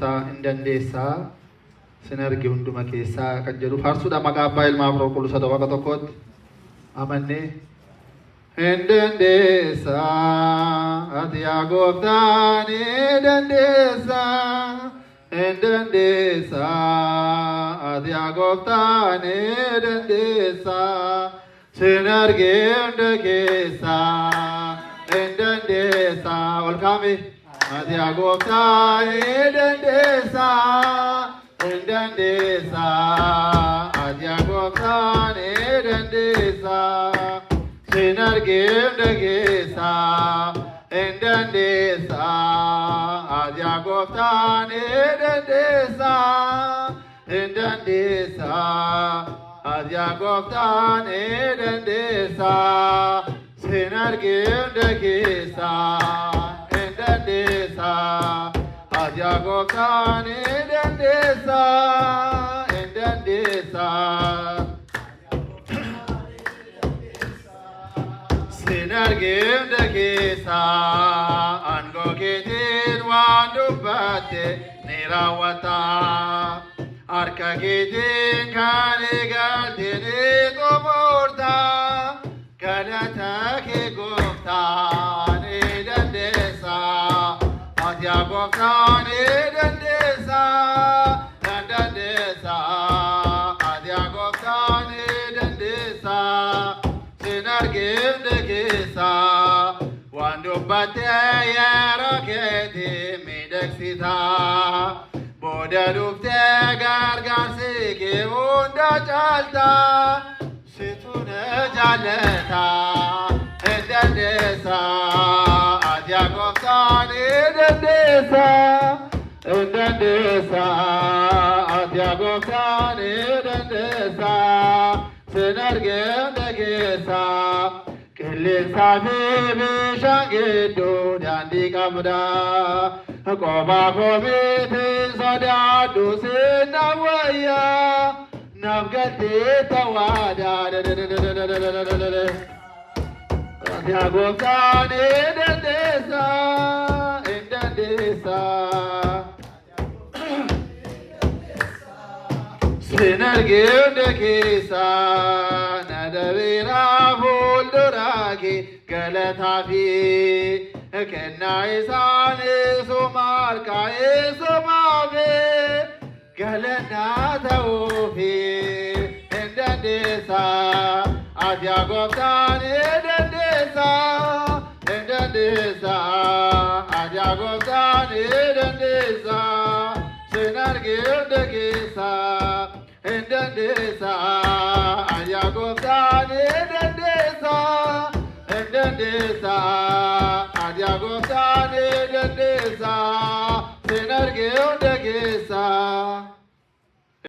Hin Dandeessaa sinergi hunduma keessaa kan jedhu faarsuudha maqaa abbaa ilmaa fi qulqulluu isa tokko tokkotti amannee Hin Dandeessaa Ati Yaa Goofta Hin Dandeessaa Hin Dandeessaa Ati Yaa Goofta Hin Dandeessaa sinergi hunda keessaa Hin Dandeessaa ol kaame Ati Yaa Goofta Hin Dandeessaa Hin Dandeessaa Ati Yaa Goofta Hin Dandeessaa sinergi hunda keessaa Hin Dandeessaa Ati Yaa Goofta Hin Dandeessaa Hin Dandeessaa Ati Yaa Goofta Hin Dandeessaa sinergi hunda keessaa Hin Dandeessaa Ati Yaa Goofta Hin Dandeessaa Hin Dandeessaa sinergi hunda keessaa aangoo keetiin waan dubbatte ni raawwata harka keetiin kan eegalte ni xumurta galata kee Gooftaa ni dandeessaa Ati Yaa Goofta Hin Dandeessaa Hin Dandeessaa Ati Yaa Goofta Hin Dandeessaa sinergi hunda keessaa waan dubbatte yeroo keetiin miidhagsita booda dhuftee gargaarsi kee hunda caalta situ na jaallata Hin Dandeessaa Ati Yaa Goofta Hin Dandeessaa Hin Dandeessaa Ati Yaa Goofta Hin Dandeessaa sinergi hunda keessaa qilleensaa fi bishaan gidduu daandii qabda kophaa koomiitiin sodaadhu sinna wayyaa naaf galtee tawaadaa Ati Yaa Goofta Hin Dandeessaa Hin Dandeessaa sinergi hunda keessaa na dabeeraa fuulduraa kee galataa fi kennaa isaaniisuma harkaa eessumaaf galannaa ta'uufi Hin Dandeessaa Ati Yaa Goofta Hin Dandeessaa Hin Dandeessaa Ati Yaa Goofta Hin Dandeessaa sinergi hunda keessaa Hin Dandeessaa Ati Yaa Goofta Hin Dandeessaa Hin Dandeessaa Ati Yaa Goofta Hin Dandeessaa